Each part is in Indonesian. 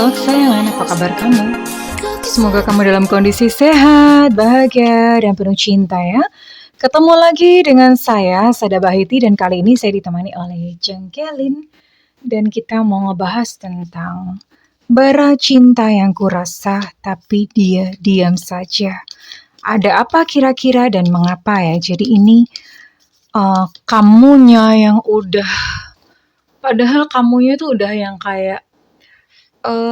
Halo kesayangan, apa kabar kamu? Semoga kamu dalam kondisi sehat, bahagia, dan penuh cinta ya. Ketemu lagi dengan saya, Sada Bahiti, dan kali ini saya ditemani oleh Jengkelin. Dan kita mau ngebahas tentang bara cinta yang kurasa, tapi dia diam saja. Ada apa kira-kira dan mengapa ya? Jadi ini kamunya yang udah, padahal kamunya tuh udah yang kayak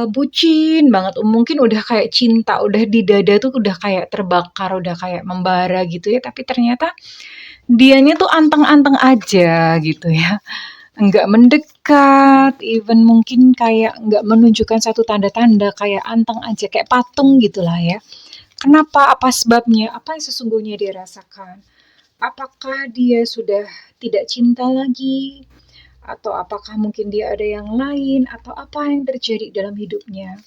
bucin banget, mungkin udah kayak cinta, udah di dada tuh udah kayak terbakar, udah kayak membara gitu ya, tapi ternyata dianya tuh anteng-anteng aja gitu ya. Nggak mendekat, even mungkin kayak nggak menunjukkan satu tanda-tanda, kayak anteng aja, kayak patung gitulah ya. Kenapa? Apa sebabnya? Apa yang sesungguhnya dia rasakan? Apakah dia sudah tidak cinta lagi? Atau apakah mungkin dia ada yang lain? Atau apa yang terjadi dalam hidupnya?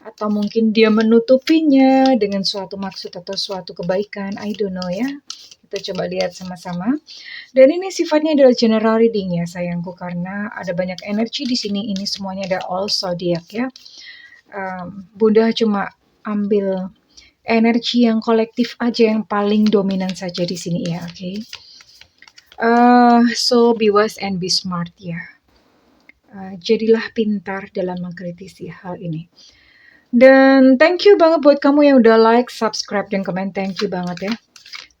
Atau mungkin dia menutupinya dengan suatu maksud atau suatu kebaikan, I don't know ya. Kita coba lihat sama-sama. Dan ini sifatnya adalah general reading ya sayangku, karena ada banyak energi di sini. Ini semuanya ada all zodiac ya. Bunda cuma ambil energi yang kolektif aja, yang paling dominan saja di sini ya, oke. So be wise and be smart ya. Jadilah pintar dalam mengkritisi hal ini. Dan thank you banget buat kamu yang udah like, subscribe, dan komen. Thank you banget ya.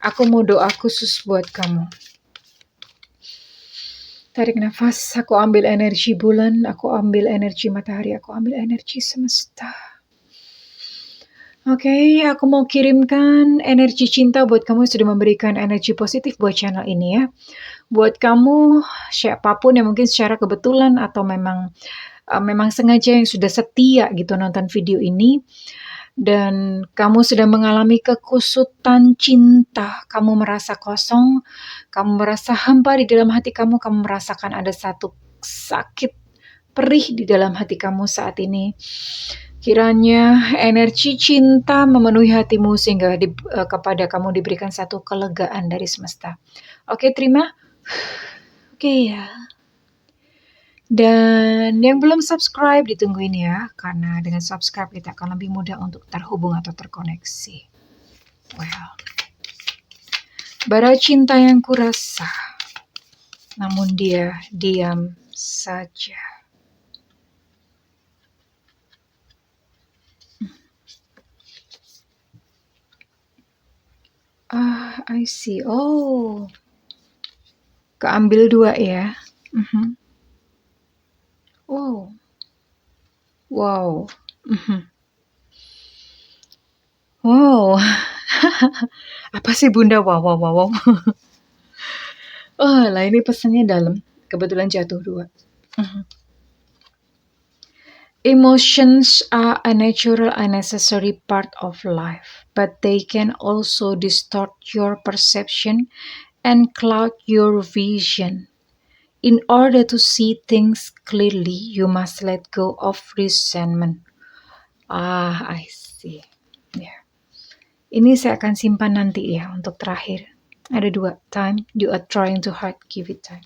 Aku mau doa khusus buat kamu. Tarik nafas, aku ambil energi bulan, aku ambil energi matahari, aku ambil energi semesta. Oke, aku mau kirimkan energi cinta buat kamu yang sudah memberikan energi positif buat channel ini ya. Buat kamu, siapapun yang mungkin secara kebetulan atau memang sengaja yang sudah setia gitu nonton video ini, dan kamu sedang mengalami kekusutan cinta, kamu merasa kosong, kamu merasa hampa di dalam hati kamu, kamu merasakan ada satu sakit perih di dalam hati kamu saat ini. Kiranya energi cinta memenuhi hatimu sehingga kepada kamu diberikan satu kelegaan dari semesta. Oke, terima. Oke ya. Dan yang belum subscribe ditungguin ya, karena dengan subscribe kita akan lebih mudah untuk terhubung atau terkoneksi. Well, bara cinta yang kurasa, namun dia diam saja. I see. Oh, keambil dua ya. Wow. Wow. Wow. Apa sih Bunda? Wow. Oh lah, ini pesannya dalam. Kebetulan jatuh dua. Emotions are a natural and necessary part of life, but they can also distort your perception and cloud your vision. In order to see things clearly, you must let go of resentment. I see. Yeah. Ini saya akan simpan nanti ya untuk terakhir. Ada dua. Time, you are trying to hard, give it time.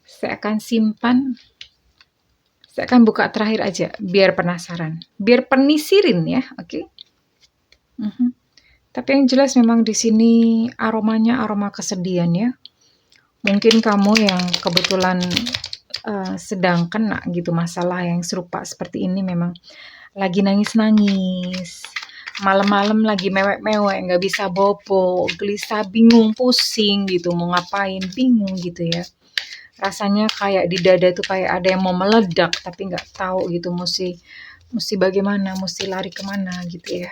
Saya akan simpan. Saya akan buka terakhir aja, biar penasaran. Biar penisirin ya, oke? Tapi yang jelas memang di sini aromanya aroma kesedihan ya. Mungkin kamu yang kebetulan sedang kena gitu masalah yang serupa seperti ini, memang lagi nangis-nangis. Malam-malam lagi mewek-mewek, nggak bisa bobo, gelisah, bingung, pusing gitu, mau ngapain, bingung gitu ya. Rasanya kayak di dada tuh kayak ada yang mau meledak, tapi nggak tahu gitu mesti bagaimana, mesti lari kemana gitu ya.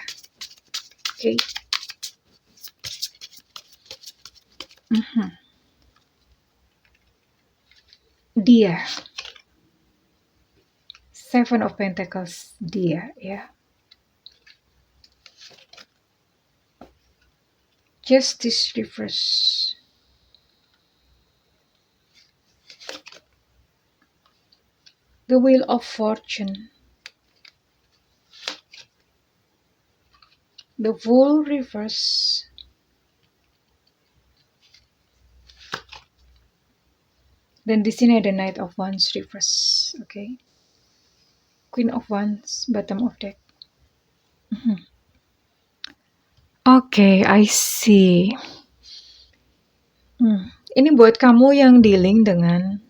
Oke. Dia, Seven of Pentacles, dia ya. Justice reverse. The Wheel of Fortune. The Fool reverse. Dan di sini ada Knight of Wands reverse, oke. Queen of Wands, bottom of deck. Oke, I see. Ini buat kamu yang dealing dengan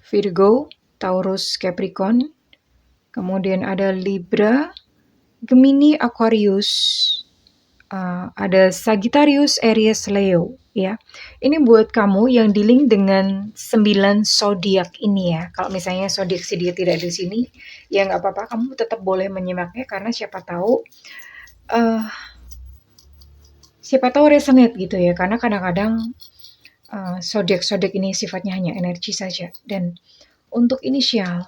Virgo, Taurus, Capricorn, kemudian ada Libra, Gemini, Aquarius, ada Sagittarius, Aries, Leo, ya. Ini buat kamu yang dealing dengan 9 zodiak ini ya. Kalau misalnya zodiak dia tidak di sini, ya nggak apa-apa, kamu tetap boleh menyimaknya karena siapa tahu resonate gitu ya. Karena kadang-kadang zodiak ini sifatnya hanya energi saja. Dan untuk inisial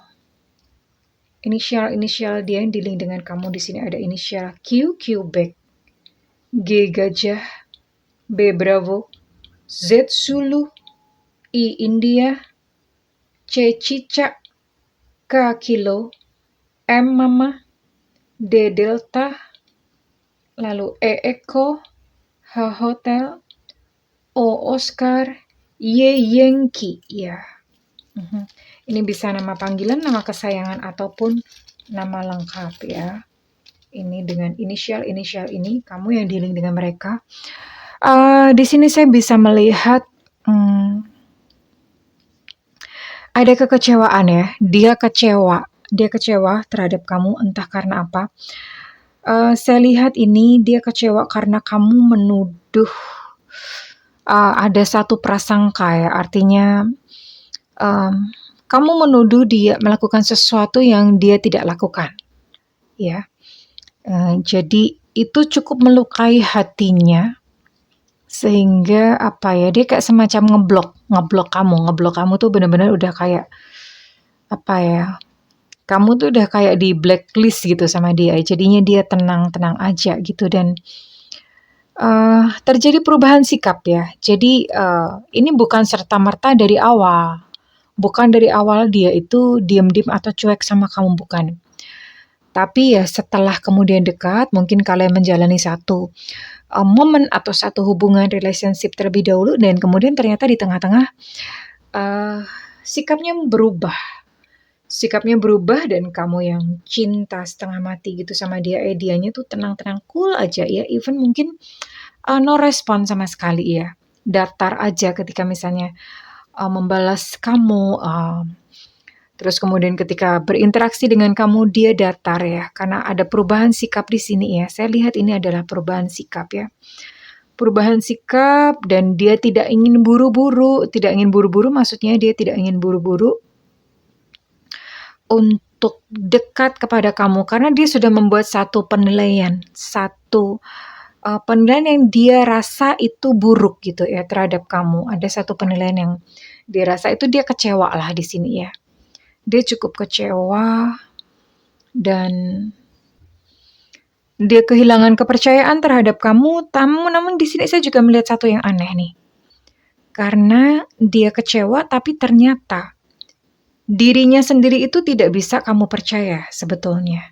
dia yang dealing dengan kamu di sini ada inisial Q, Quebec, G, Gajah, B, Bravo, Z, Zulu, I, India, C, Cicak, K, Kilo, M, Mama, D, Delta, lalu E, Eko, H, Hotel, O, Oscar, Y, Yankee, ya. Ini bisa nama panggilan, nama kesayangan, ataupun nama lengkap ya. Ini dengan inisial ini, kamu yang dealing dengan mereka. Di sini saya bisa melihat ada kekecewaan ya. Dia kecewa terhadap kamu, entah karena apa. Saya lihat ini dia kecewa karena kamu menuduh ada satu prasangka ya. Artinya kamu menuduh dia melakukan sesuatu yang dia tidak lakukan, ya. Jadi itu cukup melukai hatinya, sehingga dia kayak semacam ngeblok kamu tuh benar-benar udah kayak kamu tuh udah kayak di blacklist gitu sama dia. Jadinya dia tenang-tenang aja gitu dan terjadi perubahan sikap ya. Jadi ini bukan serta-merta dari awal. Bukan dari awal dia itu diam-diam atau cuek sama kamu, bukan. Tapi ya setelah kemudian dekat, mungkin kalian menjalani satu momen atau satu hubungan relationship terlebih dahulu dan kemudian ternyata di tengah-tengah sikapnya berubah dan kamu yang cinta setengah mati gitu sama dia, dianya tuh tenang-tenang cool aja ya, even mungkin no respon sama sekali ya, datar aja ketika misalnya membalas kamu, terus kemudian ketika berinteraksi dengan kamu dia datar ya, karena ada perubahan sikap di sini ya. Saya lihat ini adalah perubahan sikap ya. Perubahan sikap dan dia tidak ingin buru-buru maksudnya dia tidak ingin buru-buru untuk dekat kepada kamu karena dia sudah membuat satu penilaian yang dia rasa itu buruk gitu ya terhadap kamu. Ada satu penilaian yang dia rasa itu dia kecewa lah di sini ya. Dia cukup kecewa dan dia kehilangan kepercayaan terhadap kamu. Namun di sini saya juga melihat satu yang aneh nih. Karena dia kecewa tapi ternyata dirinya sendiri itu tidak bisa kamu percaya sebetulnya.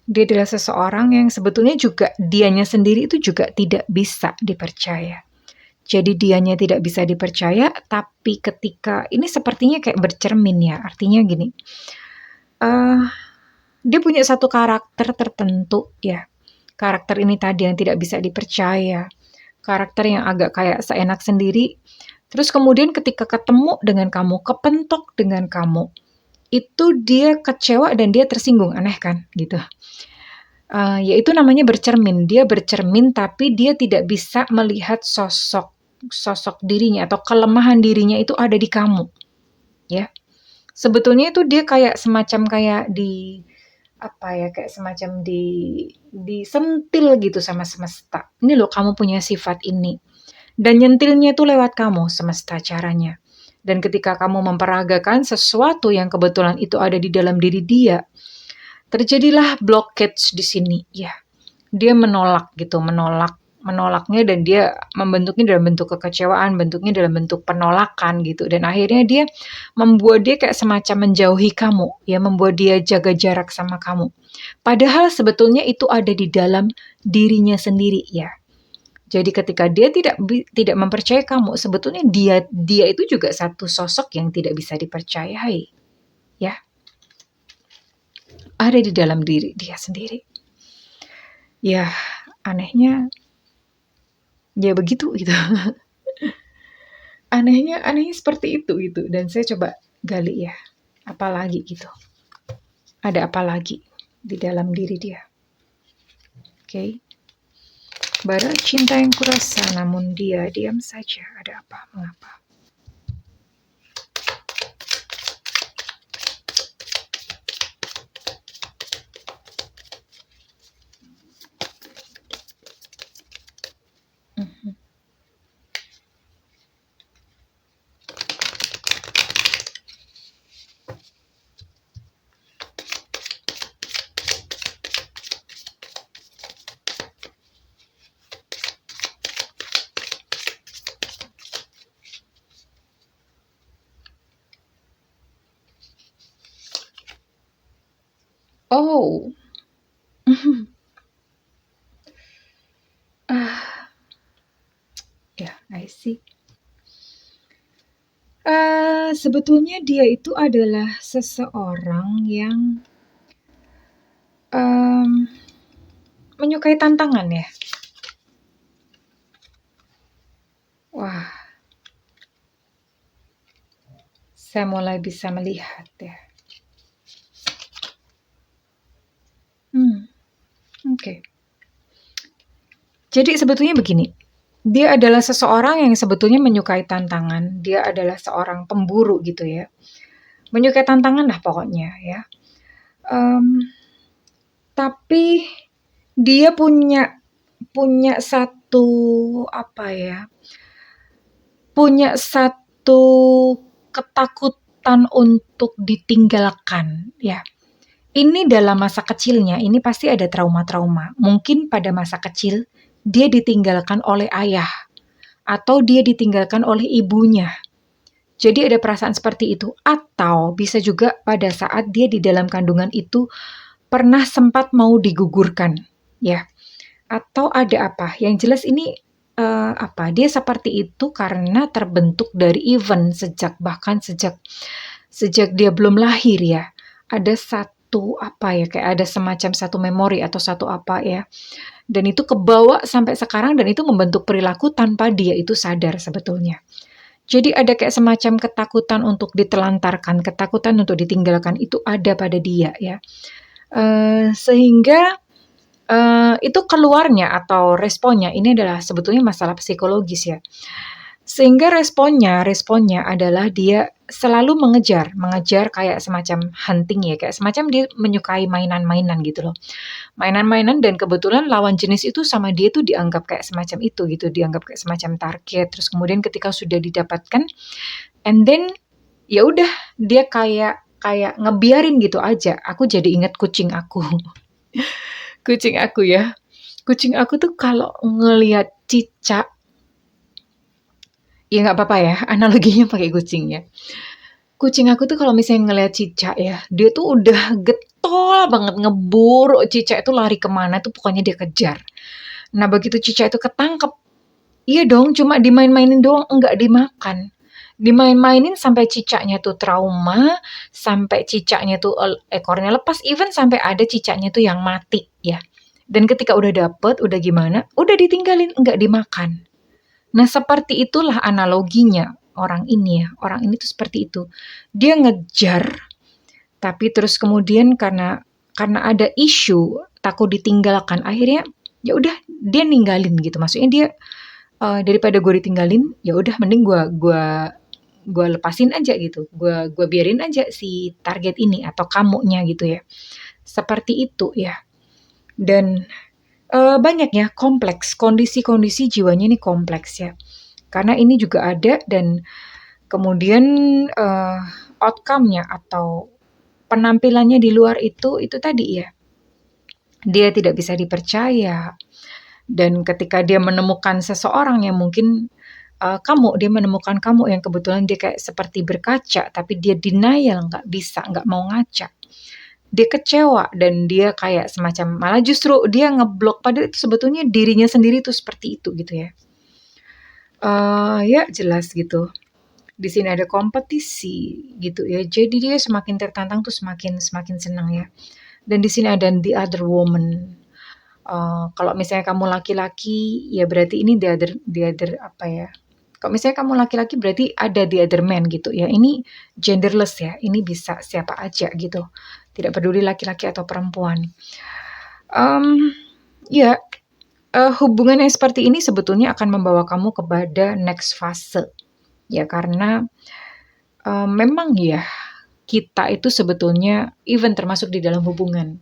Dia adalah seseorang yang sebetulnya juga dianya sendiri itu juga tidak bisa dipercaya. Jadi dianya tidak bisa dipercaya, tapi ketika ini sepertinya kayak bercermin ya. Artinya gini, dia punya satu karakter tertentu ya. Karakter ini tadi yang tidak bisa dipercaya. Karakter yang agak kayak seenak sendiri. Terus kemudian ketika ketemu dengan kamu, kepentok dengan kamu, itu dia kecewa dan dia tersinggung. Aneh kan gitu. Yaitu namanya bercermin. Dia bercermin tapi dia tidak bisa melihat sosok dirinya atau kelemahan dirinya itu ada di kamu. Ya. Sebetulnya itu dia kayak semacam kayak kayak semacam disentil gitu sama semesta. Ini loh kamu punya sifat ini. Dan nyentilnya itu lewat kamu semesta caranya. Dan ketika kamu memperagakan sesuatu yang kebetulan itu ada di dalam diri dia, terjadilah blockage di sini ya. Dia menolaknya dan dia membentuknya dalam bentuk kekecewaan, bentuknya dalam bentuk penolakan gitu. Dan akhirnya dia membuat dia kayak semacam menjauhi kamu, ya, membuat dia jaga jarak sama kamu. Padahal sebetulnya itu ada di dalam dirinya sendiri ya. Jadi ketika dia tidak mempercayai kamu, sebetulnya dia itu juga satu sosok yang tidak bisa dipercayai. Ya. ada di dalam diri dia sendiri. Ya, anehnya ya begitu gitu. Anehnya seperti itu gitu. Dan saya coba gali ya, apalagi gitu. Ada apa lagi di dalam diri dia? Oke. Bara cinta yang kurasa, namun dia diam saja. Ada apa? Mengapa? Mhm. Oh. Ya, I see. Sebetulnya dia itu adalah seseorang yang menyukai tantangan ya. Wah, saya mulai bisa melihat ya. Oke. Jadi sebetulnya begini, dia adalah seseorang yang sebetulnya menyukai tantangan. Dia adalah seorang pemburu gitu ya. Menyukai tantangan lah pokoknya ya. Tapi dia punya satu apa ya? Punya satu ketakutan untuk ditinggalkan ya. Ini dalam masa kecilnya, ini pasti ada trauma-trauma. Mungkin pada masa kecil dia ditinggalkan oleh ayah atau dia ditinggalkan oleh ibunya. Jadi ada perasaan seperti itu. Atau bisa juga pada saat dia di dalam kandungan itu pernah sempat mau digugurkan, ya. Atau ada apa? Yang jelas ini dia seperti itu karena terbentuk dari event bahkan sejak dia belum lahir ya. Ada satu kayak ada semacam satu memori atau satu apa ya. Dan itu kebawa sampai sekarang dan itu membentuk perilaku tanpa dia itu sadar sebetulnya. Jadi ada kayak semacam ketakutan untuk ditelantarkan, ketakutan untuk ditinggalkan itu ada pada dia ya. Sehingga itu keluarnya atau responnya ini adalah sebetulnya masalah psikologis ya. Sehingga responnya adalah dia selalu mengejar kayak semacam hunting ya, kayak semacam dia menyukai mainan-mainan gitu loh. Mainan-mainan dan kebetulan lawan jenis itu sama dia tuh dianggap kayak semacam itu gitu, dianggap kayak semacam target. Terus kemudian ketika sudah didapatkan, and then ya udah dia kayak ngebiarin gitu aja. Aku jadi ingat kucing aku. Kucing aku ya. Kucing aku tuh kalau ngelihat cicak, ya nggak apa-apa ya, analoginya pakai kucing ya. Kucing aku tuh kalau misalnya ngelihat cicak ya, dia tuh udah getol banget ngeburu cicak itu lari kemana tuh pokoknya dia kejar. Nah begitu cicak itu ketangkep, iya dong cuma dimain-mainin doang, enggak dimakan. Dimain-mainin sampai cicaknya tuh trauma, sampai cicaknya tuh ekornya lepas, even sampai ada cicaknya tuh yang mati ya. Dan ketika udah dapet, udah gimana, udah ditinggalin, enggak dimakan. Nah, seperti itulah analoginya orang ini ya. Orang ini tuh seperti itu. Dia ngejar, tapi terus kemudian karena ada isu takut ditinggalkan, akhirnya ya udah dia ninggalin gitu. Maksudnya dia daripada gue ditinggalin, ya udah mending gue lepasin aja gitu. Gue biarin aja si target ini atau kamunya gitu ya. Seperti itu ya. Dan banyak ya, kompleks, kondisi-kondisi jiwanya ini kompleks ya. Karena ini juga ada dan kemudian outcome-nya atau penampilannya di luar itu tadi ya, dia tidak bisa dipercaya. Dan ketika dia menemukan seseorang yang mungkin dia menemukan kamu yang kebetulan dia kayak seperti berkaca, tapi dia denial, nggak bisa, nggak mau ngaca. Dia kecewa dan dia kayak semacam malah justru dia ngeblok padahal itu sebetulnya dirinya sendiri tuh seperti itu gitu ya. Ya jelas gitu. Di sini ada kompetisi gitu ya. Jadi dia semakin tertantang tuh semakin senang ya. Dan di sini ada the other woman. Kalau misalnya kamu laki-laki, ya berarti ini the other apa ya? Kalau misalnya kamu laki-laki berarti ada the other man gitu ya. Ini genderless ya. Ini bisa siapa aja gitu. Tidak peduli laki-laki atau perempuan. Ya, hubungan yang seperti ini sebetulnya akan membawa kamu kepada next fase. Ya karena memang ya kita itu sebetulnya even termasuk di dalam hubungan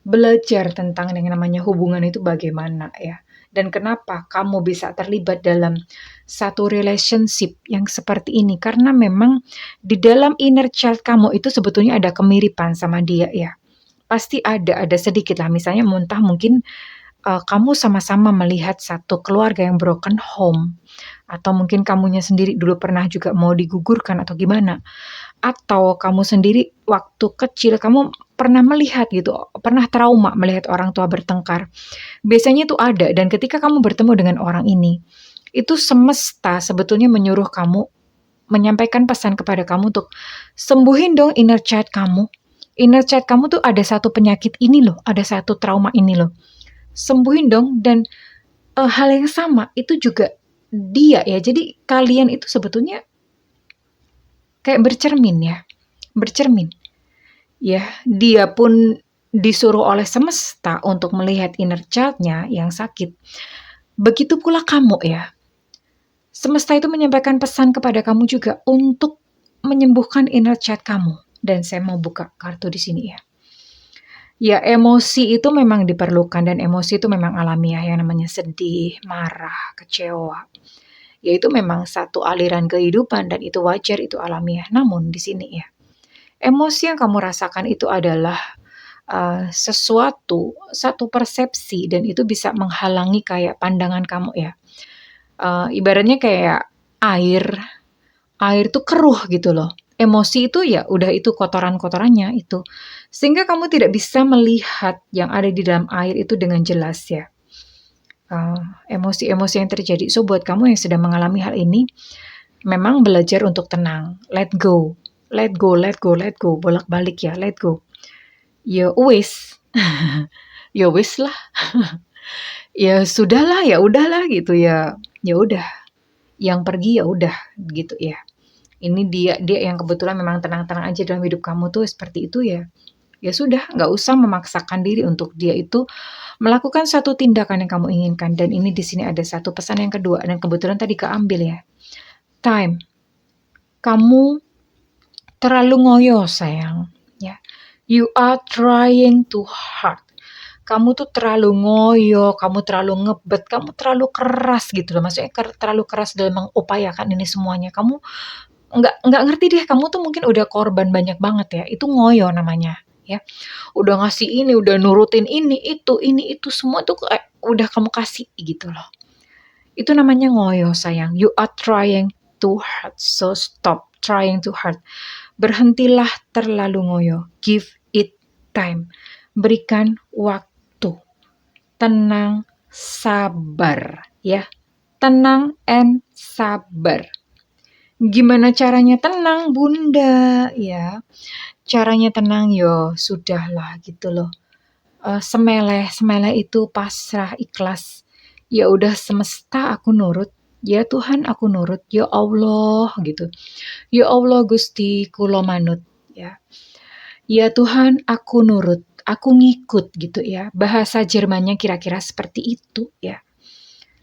belajar tentang yang namanya hubungan itu bagaimana ya. Dan kenapa kamu bisa terlibat dalam satu relationship yang seperti ini? Karena memang di dalam inner child kamu itu sebetulnya ada kemiripan sama dia ya. Pasti ada sedikit lah. Misalnya muntah mungkin kamu sama-sama melihat satu keluarga yang broken home. Atau mungkin kamunya sendiri dulu pernah juga mau digugurkan atau gimana. Atau kamu sendiri waktu kecil kamu pernah melihat gitu, pernah trauma melihat orang tua bertengkar. Biasanya itu ada dan ketika kamu bertemu dengan orang ini, itu semesta sebetulnya menyuruh kamu menyampaikan pesan kepada kamu untuk sembuhin dong inner child kamu. Inner child kamu tuh ada satu penyakit ini loh, ada satu trauma ini loh. Sembuhin dong dan hal yang sama itu juga dia ya. Jadi kalian itu sebetulnya kayak bercermin ya. Bercermin. Ya, dia pun disuruh oleh semesta untuk melihat inner child-nya yang sakit. Begitu pula kamu ya. Semesta itu menyampaikan pesan kepada kamu juga untuk menyembuhkan inner child kamu. Dan saya mau buka kartu di sini ya. Ya, emosi itu memang diperlukan dan emosi itu memang alamiah yang namanya sedih, marah, kecewa. Ya itu memang satu aliran kehidupan dan itu wajar, itu alamiah. Namun di sini ya, emosi yang kamu rasakan itu adalah satu persepsi dan itu bisa menghalangi kayak pandangan kamu ya. Ibaratnya kayak air tuh keruh gitu loh. Emosi itu ya udah itu kotoran-kotorannya itu. Sehingga kamu tidak bisa melihat yang ada di dalam air itu dengan jelas ya. Emosi-emosi yang terjadi. So buat kamu yang sedang mengalami hal ini, memang belajar untuk tenang, let go, let go, let go, let go, bolak-balik ya, let go. Ya wis, ya wis lah, ya sudahlah, ya udahlah gitu ya, ya udah, yang pergi ya udah gitu ya. Ini dia yang kebetulan memang tenang-tenang aja dalam hidup kamu tuh seperti itu ya. Ya sudah, nggak usah memaksakan diri untuk dia itu melakukan satu tindakan yang kamu inginkan. Dan ini di sini ada satu pesan yang kedua dan kebetulan tadi keambil ya. Time, kamu terlalu ngoyo sayang, ya. You are trying too hard. Kamu tuh terlalu ngoyo, kamu terlalu ngebet, kamu terlalu keras gitu loh. Maksudnya terlalu keras dalam mengupayakan ini semuanya. Kamu nggak ngerti deh, kamu tuh mungkin udah korban banyak banget ya. Itu ngoyo namanya, ya. Udah ngasih ini, udah nurutin ini itu semua tuh kayak udah kamu kasih gitu loh. Itu namanya ngoyo sayang. You are trying too hard. So stop trying too hard. Berhentilah terlalu ngoyo. Give it time. Berikan waktu. Tenang, sabar ya. Tenang and sabar. Gimana caranya tenang, Bunda? Ya, caranya tenang yo, sudahlah gitu loh. Semeleh itu pasrah, ikhlas. Ya udah semesta aku nurut. Ya Tuhan aku nurut. Ya Allah gitu. Ya Allah Gusti kulo manut ya. Ya Tuhan aku nurut. Aku ngikut gitu ya. Bahasa Jermannya kira-kira seperti itu ya.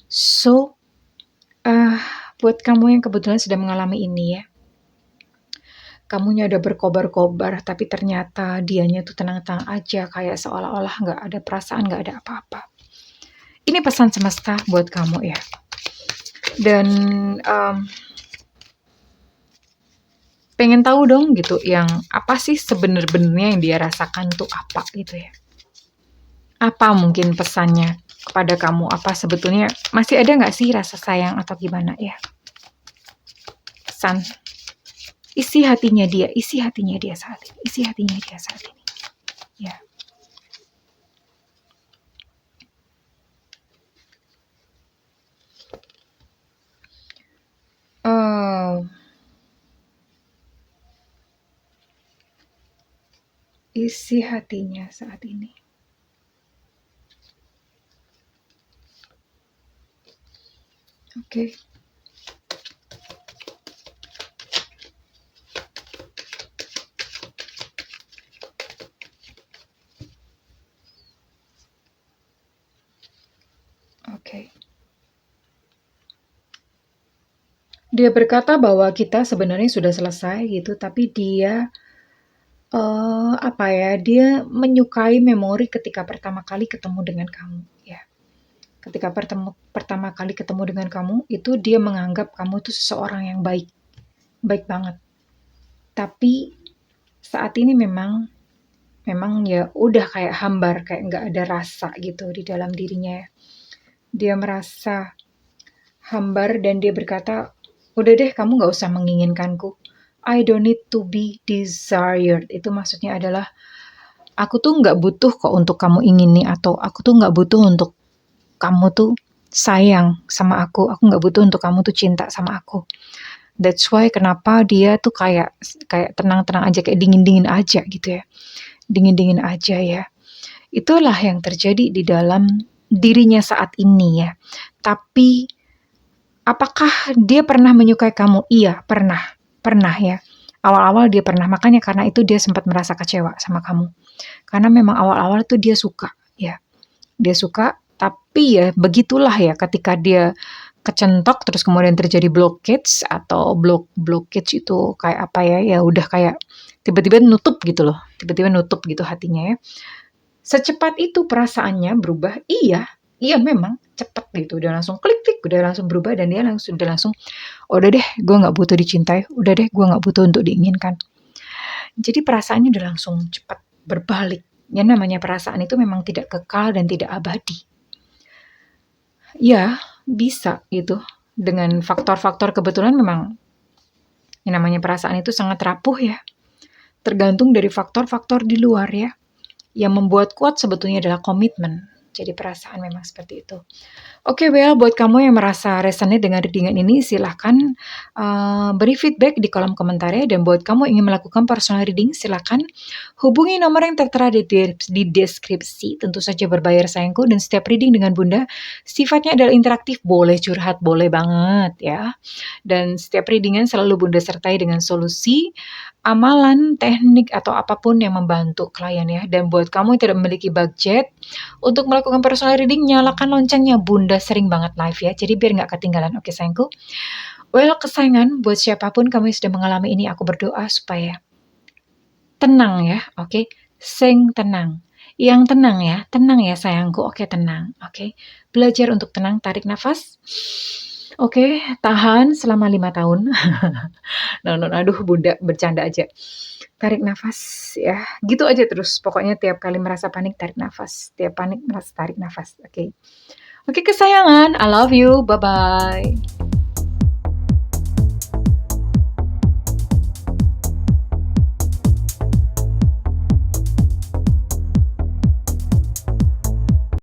So, buat kamu yang kebetulan sedang mengalami ini ya. Kamunya udah berkobar-kobar, tapi ternyata dianya tuh tenang-tenang aja, kayak seolah-olah nggak ada perasaan, nggak ada apa-apa. Ini pesan semesta buat kamu ya. Dan pengen tahu dong gitu, yang apa sih sebenarnya yang dia rasakan tuh apa gitu ya. Apa mungkin pesannya kepada kamu? Apa sebetulnya masih ada nggak sih rasa sayang atau gimana ya? Pesan. Isi hatinya dia saat ini. Isi hatinya dia saat ini. Ya. isi hatinya saat ini. Oke. Oke. Dia berkata bahwa kita sebenarnya sudah selesai gitu, tapi dia apa ya, dia menyukai memori ketika pertama kali ketemu dengan kamu, ya. Ketika pertama kali ketemu dengan kamu, itu dia menganggap kamu tuh seseorang yang baik, baik banget. Tapi saat ini memang ya udah kayak hambar, kayak nggak ada rasa gitu di dalam dirinya ya. Dia merasa hambar dan dia berkata, udah deh kamu nggak usah menginginkanku. I don't need to be desired. Itu maksudnya adalah aku tuh nggak butuh kok untuk kamu ingini, atau aku tuh nggak butuh untuk kamu tuh sayang sama aku nggak butuh untuk kamu tuh cinta sama aku. That's why kenapa dia tuh kayak kayak tenang-tenang aja, kayak dingin-dingin aja gitu ya. Dingin-dingin aja ya. Itulah yang terjadi di dalam dirinya saat ini ya. Tapi apakah dia pernah menyukai kamu? Iya, pernah. Pernah ya. Awal-awal dia pernah, makanya karena itu dia sempat merasa kecewa sama kamu. Karena memang awal-awal tuh dia suka ya. Dia suka, tapi ya begitulah ya ketika dia kecentok terus kemudian terjadi blockage, atau blockage itu kayak apa ya? Ya udah kayak tiba-tiba nutup gitu loh. Tiba-tiba nutup gitu hatinya ya. Secepat itu perasaannya berubah? Iya, iya memang cepet gitu, udah langsung klik-klik, udah langsung berubah dan dia udah langsung, udah deh gue nggak butuh dicintai, udah deh gue nggak butuh untuk diinginkan. Jadi perasaannya udah langsung cepat berbalik. Yang namanya perasaan itu memang tidak kekal dan tidak abadi. Ya, bisa gitu. Dengan faktor-faktor kebetulan memang yang namanya perasaan itu sangat rapuh ya. Tergantung dari faktor-faktor di luar ya. Yang membuat kuat sebetulnya adalah komitmen. Jadi perasaan memang seperti itu. Oke, well, buat kamu yang merasa resonate dengan readingan ini, silahkan beri feedback di kolom komentarnya. Dan buat kamu yang ingin melakukan personal reading, silahkan hubungi nomor yang tertera di deskripsi. Tentu saja berbayar sayangku, dan setiap reading dengan Bunda sifatnya adalah interaktif, boleh curhat, boleh banget ya. Dan setiap readingan selalu Bunda sertai dengan solusi, amalan, teknik, atau apapun yang membantu klien ya. Dan buat kamu yang tidak memiliki budget untuk melakukan personal reading, nyalakan loncengnya. Bunda sering banget live ya, jadi biar nggak ketinggalan. Oke sayangku. Well, kesayangan, buat siapapun kamu yang sudah mengalami ini, aku berdoa supaya tenang ya, oke? Sing tenang. Yang tenang ya sayangku, oke tenang, oke? Belajar untuk tenang, tarik nafas. Oke, tahan selama 5 tahun. No, aduh Bunda bercanda aja. Tarik nafas ya, gitu aja terus. Pokoknya tiap kali merasa panik tarik nafas, tiap panik merasa tarik nafas. Oke. Oke kesayangan, I love you. Bye bye.